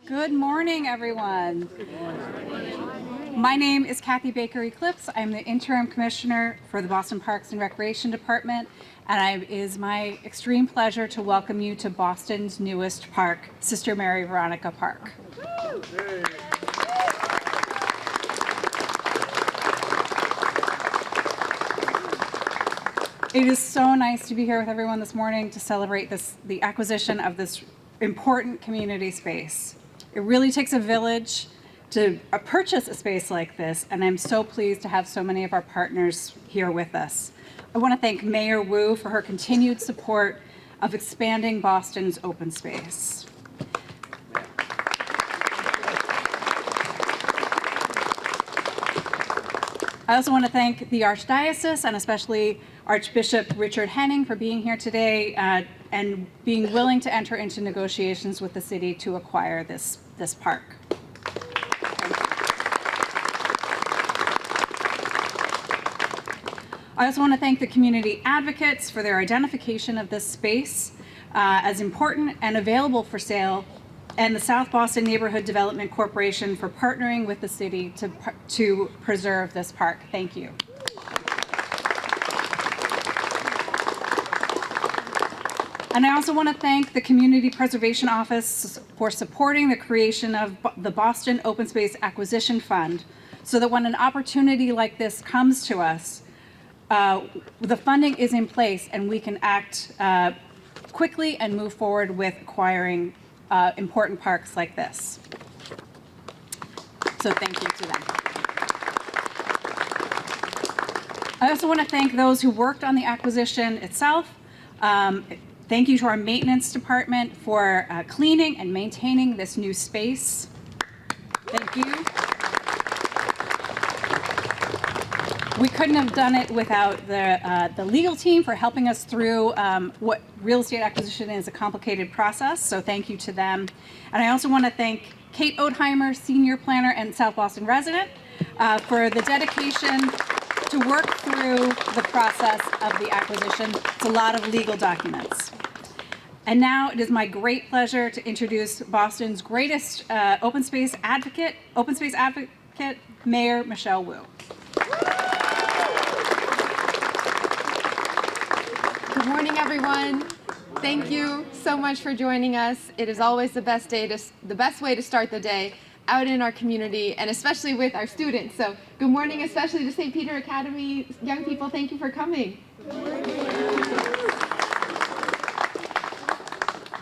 Good morning, everyone. My name is Cathy Baker Eclipse. I'm the Interim Commissioner for the Boston Parks and Recreation Department, and it is my extreme pleasure to welcome you to Boston's newest park, Sister Mary Veronica Park. It is so nice to be here with everyone this morning to celebrate the acquisition of this important community space. It really takes a village to purchase a space like this, and I'm so pleased to have so many of our partners here with us. I want to thank Mayor Wu for her continued support of expanding Boston's open space. I also want to thank the Archdiocese and especially Archbishop Richard Henning for being here today and being willing to enter into negotiations with the city to acquire this park. I also want to thank the community advocates for their identification of this space as important and available for sale, and the South Boston Neighborhood Development Corporation for partnering with the city to preserve this park. Thank you. And I also want to thank the Community Preservation Office for supporting the creation of the Boston Open Space Acquisition Fund, so that when an opportunity like this comes to us, the funding is in place and we can act quickly and move forward with acquiring important parks like this. So thank you to them. I also want to thank those who worked on the acquisition itself. Thank you to our maintenance department for cleaning and maintaining this new space. Thank you. We couldn't have done it without the legal team for helping us through what real estate acquisition is, a complicated process, so thank you to them. And I also want to thank Kate Oetheimer, senior planner and South Boston resident, for the dedication to work through the process of the acquisition. It's a lot of legal documents. And now it is my great pleasure to introduce Boston's greatest open space advocate, Mayor Michelle Wu. Good morning, everyone. Thank you so much for joining us. It is always the best way to start the day out in our community, and especially with our students. So good morning, especially to St. Peter Academy young people. Thank you for coming.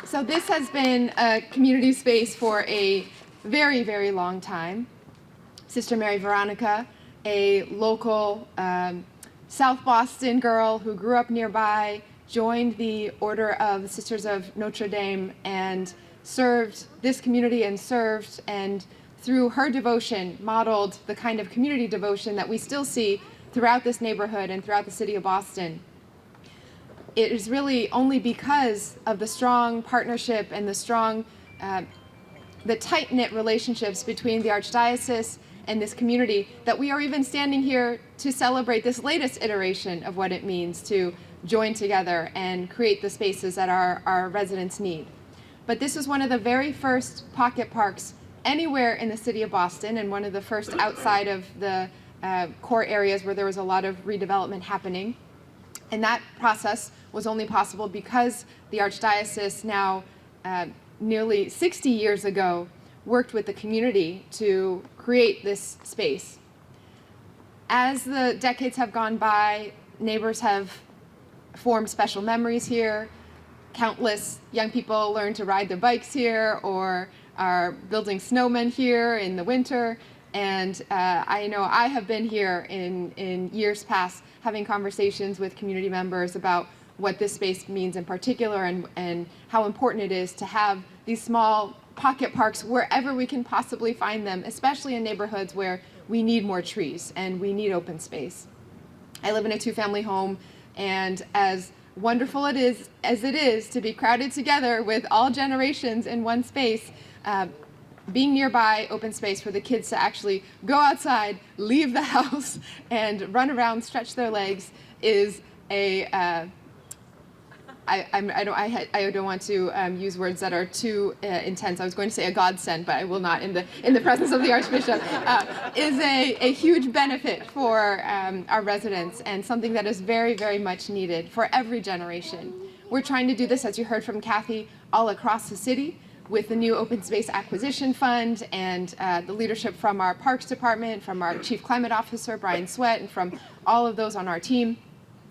So this has been a community space for a very, very long time. Sister Mary Veronica, a local South Boston girl who grew up nearby, joined the Order of the Sisters of Notre Dame and served this community and through her devotion modeled the kind of community devotion that we still see throughout this neighborhood and throughout the city of Boston. It is really only because of the strong partnership and the tight-knit relationships between the Archdiocese and this community that we are even standing here to celebrate this latest iteration of what it means to join together and create the spaces that our residents need. But this was one of the very first pocket parks anywhere in the city of Boston, and one of the first outside of the core areas where there was a lot of redevelopment happening. And that process was only possible because the Archdiocese now, nearly 60 years ago, worked with the community to create this space. As the decades have gone by, neighbors have formed special memories here. Countless young people learn to ride their bikes here or are building snowmen here in the winter. And I know I have been here in years past having conversations with community members about what this space means in particular and how important it is to have these small pocket parks wherever we can possibly find them, especially in neighborhoods where we need more trees and we need open space. I live in a two-family home, and as wonderful it is to be crowded together with all generations in one space, being nearby open space for the kids to actually go outside, leave the house, and run around, stretch their legs is a I don't want to use words that are too intense. I was going to say a godsend, but I will not in the presence of the Archbishop. Is a huge benefit for our residents and something that is very, very much needed for every generation. We're trying to do this, as you heard from Cathy, all across the city with the new Open Space Acquisition Fund and the leadership from our Parks Department, from our Chief Climate Officer, Brian Sweat, and from all of those on our team,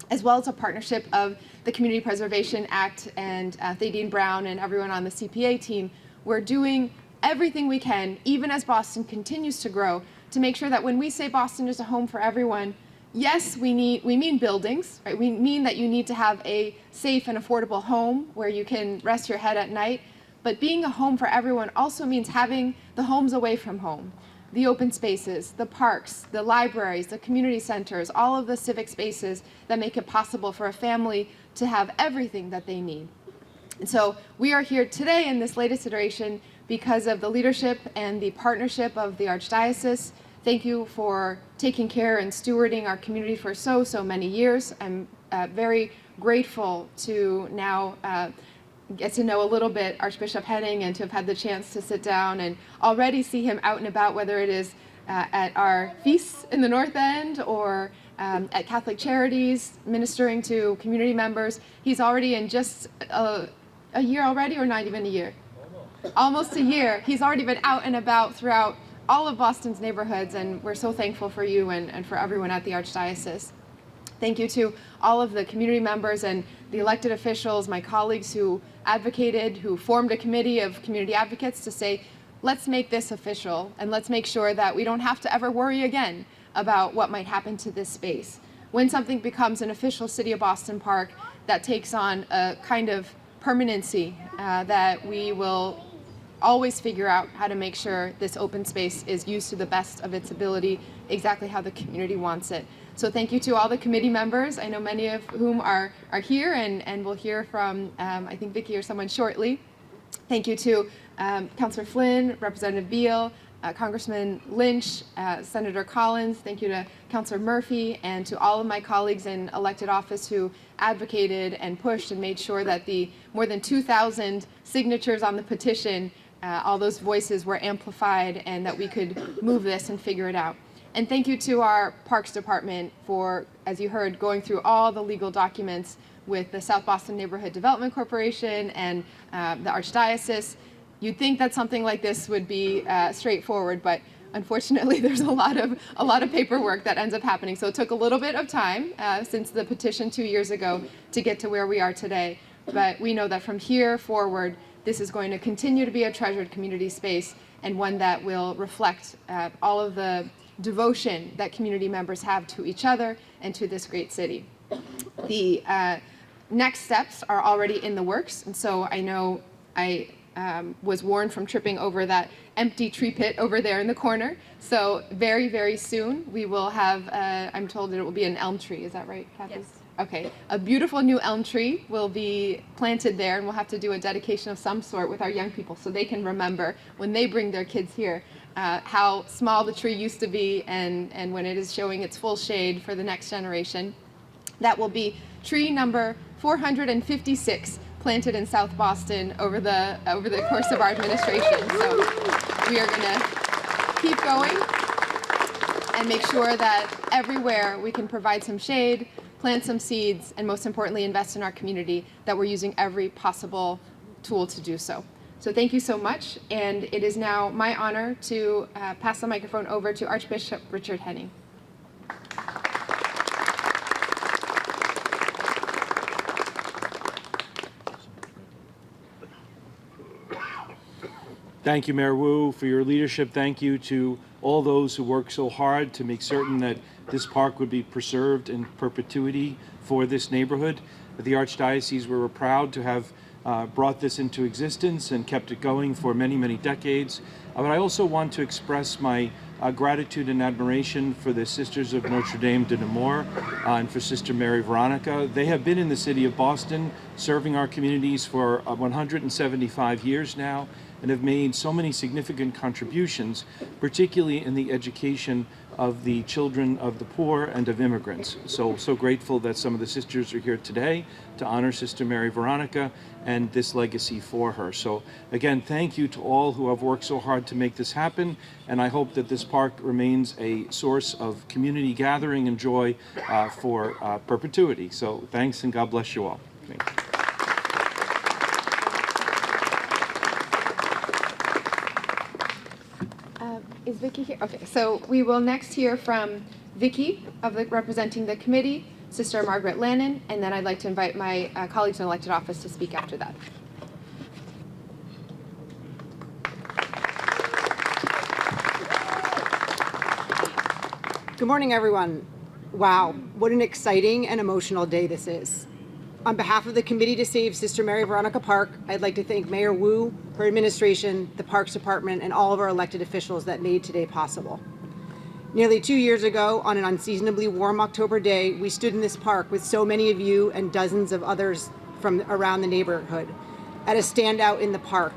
as well as a partnership of the Community Preservation Act and Thaddean Brown and everyone on the CPA team. We're doing everything we can, even as Boston continues to grow, to make sure that when we say Boston is a home for everyone, yes, we mean buildings, right? We mean that you need to have a safe and affordable home where you can rest your head at night. But being a home for everyone also means having the homes away from home, the open spaces, the parks, the libraries, the community centers, all of the civic spaces that make it possible for a family to have everything that they need. And so we are here today in this latest iteration because of the leadership and the partnership of the Archdiocese. Thank you for taking care and stewarding our community for so many years. I'm very grateful to now get to know a little bit Archbishop Henning and to have had the chance to sit down and already see him out and about, whether it is at our feasts in the North End or at Catholic Charities, ministering to community members. He's already in just a year already, or not even a year? Almost a year. He's already been out and about throughout all of Boston's neighborhoods, and we're so thankful for you and for everyone at the Archdiocese. Thank you to all of the community members and the elected officials, my colleagues who advocated, who formed a committee of community advocates to say, let's make this official and let's make sure that we don't have to ever worry again about what might happen to this space. When something becomes an official City of Boston park, that takes on a kind of permanency that we will always figure out how to make sure this open space is used to the best of its ability, exactly how the community wants it. So thank you to all the committee members. I know many of whom are here and we'll hear from, I think, Vicki or someone shortly. Thank you to Councillor Flynn, Representative Beal, Congressman Lynch, Senator Collins. Thank you to Councillor Murphy and to all of my colleagues in elected office who advocated and pushed and made sure that the more than 2,000 signatures on the petition, all those voices were amplified and that we could move this and figure it out. And thank you to our Parks Department for, as you heard, going through all the legal documents with the South Boston Neighborhood Development Corporation and the Archdiocese. You'd think that something like this would be straightforward, but unfortunately there's a lot of paperwork that ends up happening. So it took a little bit of time since the petition 2 years ago to get to where we are today. But we know that from here forward, this is going to continue to be a treasured community space and one that will reflect all of the devotion that community members have to each other and to this great city. The next steps are already in the works, and so I know I was warned from tripping over that empty tree pit over there in the corner. So very, very soon we will have, I'm told that it will be an elm tree. Is that right, Cathy? Yes. Okay, a beautiful new elm tree will be planted there, and we'll have to do a dedication of some sort with our young people so they can remember when they bring their kids here how small the tree used to be and when it is showing its full shade for the next generation. That will be tree number 456 planted in South Boston over the course of our administration. So we are going to keep going and make sure that everywhere we can provide some shade, plant some seeds, and most importantly, invest in our community, that we're using every possible tool to do so. So thank you so much, and it is now my honor to pass the microphone over to Archbishop Richard Henning. Thank you, Mayor Wu, for your leadership. Thank you to all those who worked so hard to make certain that this park would be preserved in perpetuity for this neighborhood. At the Archdiocese, we were proud to have brought this into existence and kept it going for many, many decades. But I also want to express my gratitude and admiration for the Sisters of Notre Dame de Namur and for Sister Mary Veronica. They have been in the city of Boston serving our communities for 175 years now and have made so many significant contributions, particularly in the education of the children of the poor and of immigrants. So grateful that some of the sisters are here today to honor Sister Mary Veronica and this legacy for her. So again, thank you to all who have worked so hard to make this happen, and I hope that this park remains a source of community gathering and joy for perpetuity. So thanks, and God bless you all. Thank you. Is Vicky here? Okay, so we will next hear from Vicky representing the committee, Sister Margaret Lannon, and then I'd like to invite my colleagues in elected office to speak after that. Good morning, everyone. Wow, what an exciting and emotional day this is. On behalf of the Committee to Save Sister Mary Veronica Park, I'd like to thank Mayor Wu, her administration, the Parks Department, and all of our elected officials that made today possible. Nearly 2 years ago, on an unseasonably warm October day, we stood in this park with so many of you and dozens of others from around the neighborhood at a standout in the park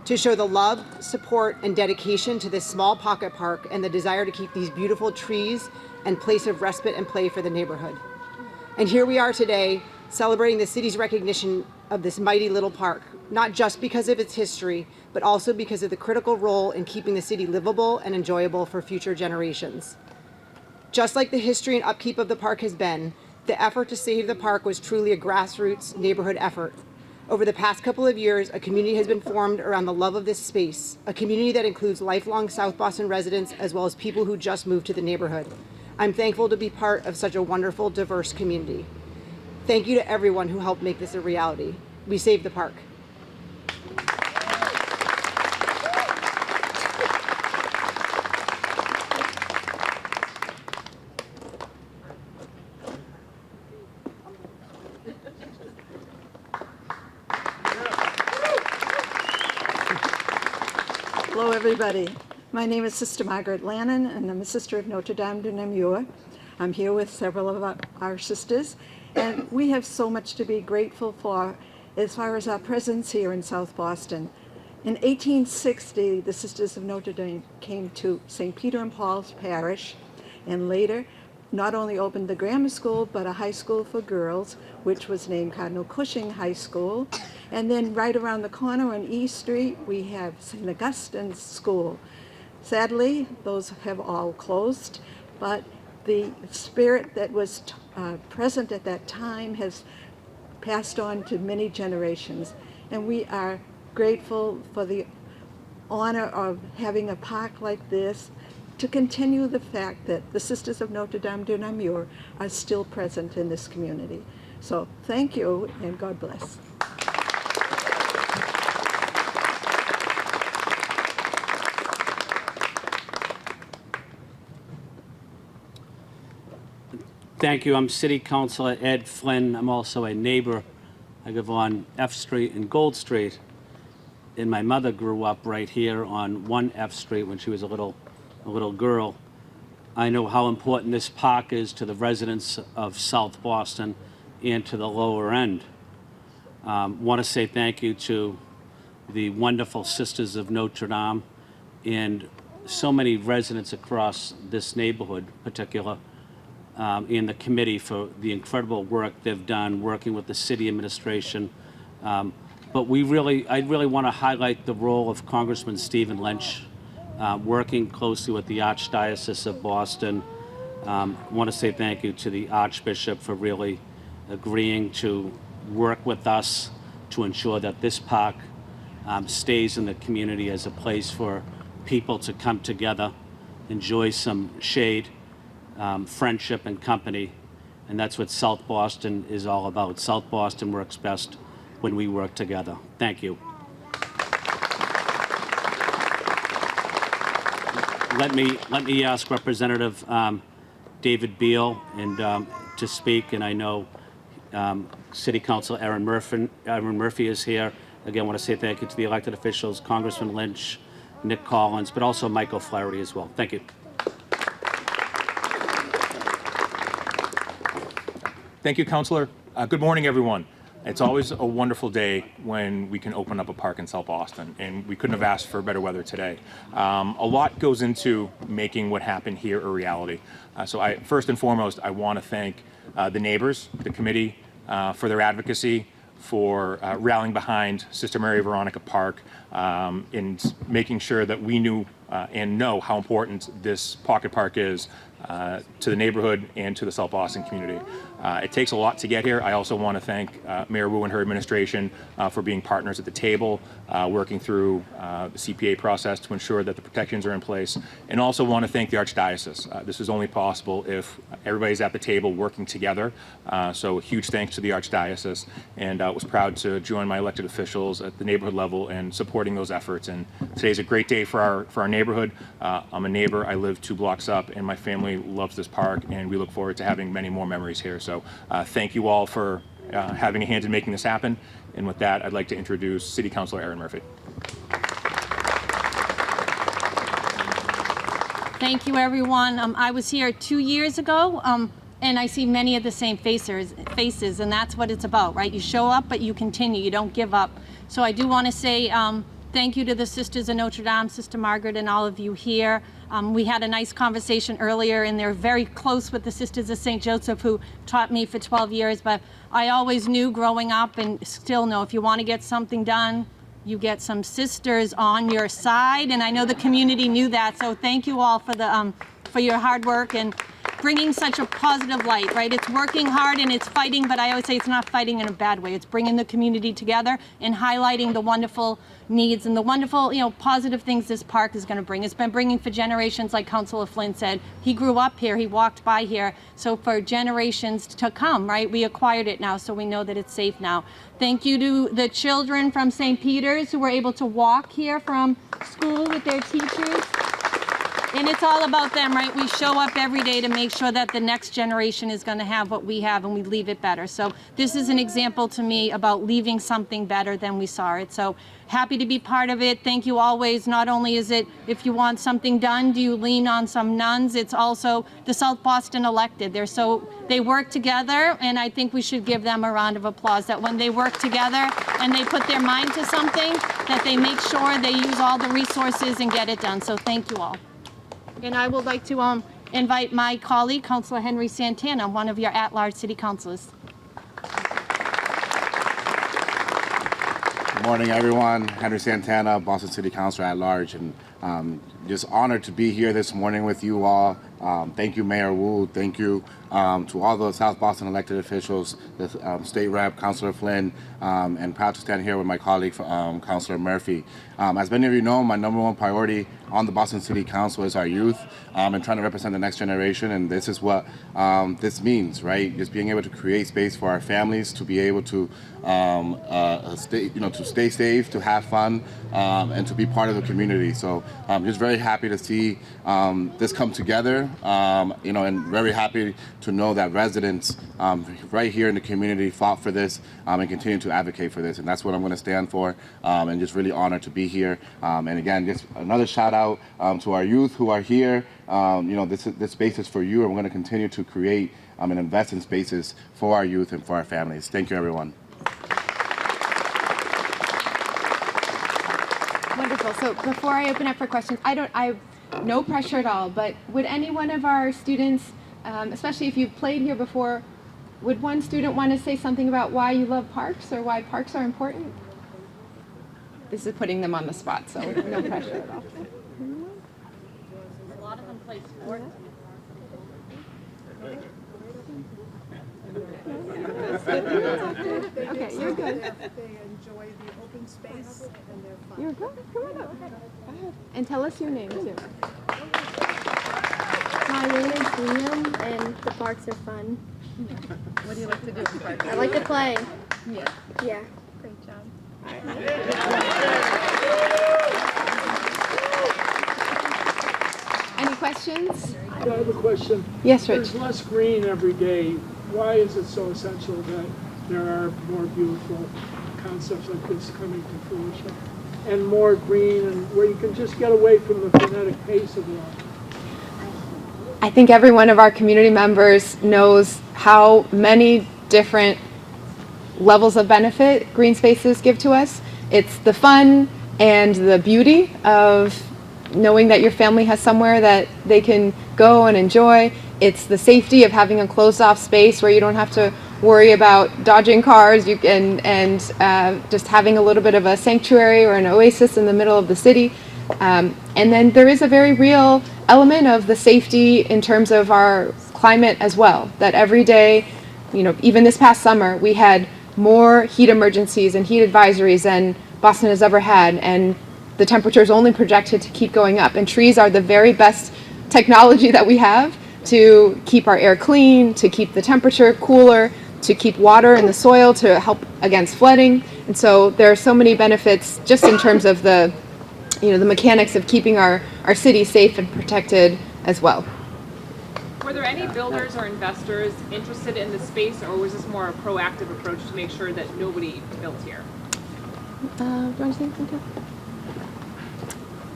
to show the love, support, and dedication to this small pocket park and the desire to keep these beautiful trees and place of respite and play for the neighborhood. And here we are today, celebrating the city's recognition of this mighty little park, not just because of its history, but also because of the critical role in keeping the city livable and enjoyable for future generations. Just like the history and upkeep of the park has been, the effort to save the park was truly a grassroots neighborhood effort. Over the past couple of years, a community has been formed around the love of this space, a community that includes lifelong South Boston residents as well as people who just moved to the neighborhood. I'm thankful to be part of such a wonderful, diverse community. Thank you to everyone who helped make this a reality. We saved the park. Hello, everybody. My name is Sister Margaret Lannon, and I'm a sister of Notre Dame de Namur. I'm here with several of our sisters, and we have so much to be grateful for as far as our presence here in South Boston. In 1860, the Sisters of Notre Dame came to St. Peter and Paul's Parish, and later not only opened the grammar school, but a high school for girls, which was named Cardinal Cushing High School. And then right around the corner on E Street, we have St. Augustine's School. Sadly, those have all closed, but the spirit that was present at that time has passed on to many generations. And we are grateful for the honor of having a park like this to continue the fact that the Sisters of Notre Dame de Namur are still present in this community. So thank you, and God bless. Thank you. I'm City Councilor Ed Flynn. I'm also a neighbor. I live on F Street and Gold Street. And my mother grew up right here on 1 F Street when she was a little girl. I know how important this park is to the residents of South Boston and to the lower end. Want to say thank you to the wonderful Sisters of Notre Dame and so many residents across this neighborhood, particular, in the committee for the incredible work they've done working with the city administration. But I really want to highlight the role of Congressman Stephen Lynch, working closely with the Archdiocese of Boston. Want to say thank you to the Archbishop for really agreeing to work with us to ensure that this park stays in the community as a place for people to come together, enjoy some shade, friendship and company, and that's what South Boston is all about. South Boston works best when we work together. Thank you. Let me ask Representative David Beal to speak, and I know City Council Aaron Murphy is here. Again, I want to say thank you to the elected officials, Congressman Lynch, Nick Collins, but also Michael Flaherty as well. Thank you. Thank you, Councilor. Good morning, everyone. It's always a wonderful day when we can open up a park in South Boston, and we couldn't have asked for better weather today. A lot goes into making what happened here a reality. First and foremost, I want to thank the neighbors, the committee, for their advocacy, for rallying behind Sister Mary Veronica Park, in making sure that we knew and know how important this pocket park is to the neighborhood and to the South Boston community. It takes a lot to get here. I also want to thank Mayor Wu and her administration for being partners at the table, working through the CPA process to ensure that the protections are in place, and also want to thank the Archdiocese. This is only possible if everybody's at the table working together. So a huge thanks to the Archdiocese, and was proud to join my elected officials at the neighborhood level and supporting those efforts. And today's a great day for our neighborhood. I'm a neighbor. I live 2 blocks up, and my family loves this park, and we look forward to having many more memories here. So thank you all for having a hand in making this happen. And with that, I'd like to introduce City Councilor Erin Murphy. Thank you, everyone. I was here 2 years ago, and I see many of the same faces, and that's what it's about, right? You show up, but you continue. You don't give up. So I do want to say thank you to the Sisters of Notre Dame, Sister Margaret, and all of you here. We had a nice conversation earlier, and they're very close with the Sisters of St. Joseph, who taught me for 12 years. But I always knew growing up, and still know, if you want to get something done, you get some sisters on your side. And I know the community knew that. So thank you all for your hard work and bringing such a positive light, right? It's working hard and it's fighting, but I always say it's not fighting in a bad way. It's bringing the community together and highlighting the wonderful needs and the wonderful, positive things this park is going to bring. It's been bringing for generations, like Councilor Flynn said. He grew up here, he walked by here. So for generations to come, right? We acquired it now, so we know that it's safe now. Thank you to the children from St. Peter's who were able to walk here from school with their teachers. And it's all about them, right? We show up every day to make sure that the next generation is going to have what we have, and we leave it better. So this is an example to me about leaving something better than we saw it. So happy to be part of it. Thank you always. Not only is it, if you want something done, do you lean on some nuns? It's also the South Boston elected. They work together, and I think we should give them a round of applause that when they work together and they put their mind to something, that they make sure they use all the resources and get it done. So thank you all. And I would like to invite my colleague, Councilor Henry Santana, one of your at-large city councilors. Good morning, everyone. Henry Santana, Boston City Councilor at large, and just honored to be here this morning with you all. Thank you, Mayor Wu. Thank you to all the South Boston elected officials, the State Rep, Councilor Flynn, and proud to stand here with my colleague, Councilor Murphy. As many of you know, my #1 priority on the Boston City Council is our youth and trying to represent the next generation, and this is what this means, right? Just being able to create space for our families to be able to stay safe, to have fun, and to be part of the community. So I'm just very happy to see this come together, and very happy to know that residents right here in the community fought for this and continue to advocate for this, and that's what I'm going to stand for, and just really honored to be here. And again, just another shout out to our youth who are here. This space is for you, and we're going to continue to create and invest in spaces for our youth and for our families. Thank you, everyone. Wonderful. So before I open up for questions, I have no pressure at all, but would any one of our students, especially if you've played here before, would one student want to say something about why you love parks or why parks are important? This is putting them on the spot, so no pressure at all. A lot of them play sports. Okay, you're good. They enjoy the open space and they're fun. You're good. Come on up. Go ahead. And tell us your name, too. My name is Liam, and the parks are fun. What do you like to do in the park? I like to play. Yeah. Yeah. Great job. Any questions? I have a question. Yes, Rich. There's less green every day. Why is it so essential that there are more beautiful concepts like this coming to fruition? And more green, and where you can just get away from the frenetic pace of life? I think every one of our community members knows how many different levels of benefit green spaces give to us. It's the fun and the beauty of knowing that your family has somewhere that they can go and enjoy. It's the safety of having a closed off space where you don't have to worry about dodging cars and just having a little bit of a sanctuary or an oasis in the middle of the city. And then there is a very real element of the safety in terms of our climate as well, that every day, even this past summer, we had more heat emergencies and heat advisories than Boston has ever had, and the temperature is only projected to keep going up. And trees are the very best technology that we have to keep our air clean, to keep the temperature cooler, to keep water in the soil, to help against flooding. And so there are so many benefits just in terms of the mechanics of keeping our city safe and protected as well. Were there any builders or investors interested in the space, or was this more a proactive approach to make sure that nobody built here? Do you want to say something?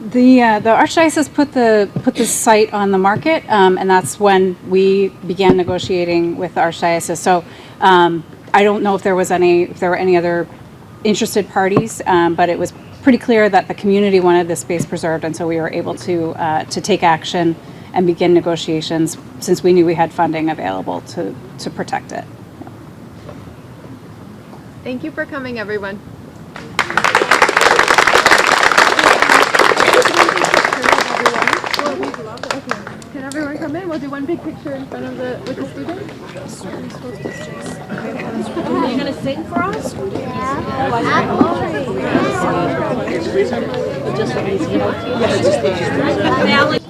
The Archdiocese put the site on the market, and that's when we began negotiating with the Archdiocese. So I don't know if there were any other interested parties, but it was pretty clear that the community wanted this space preserved, and so we were able to take action and begin negotiations since we knew we had funding available to protect it. Thank you for coming, everyone. Can everyone come in? We'll do one big picture in front of with the students. Are you going to sing for us? Yeah. Just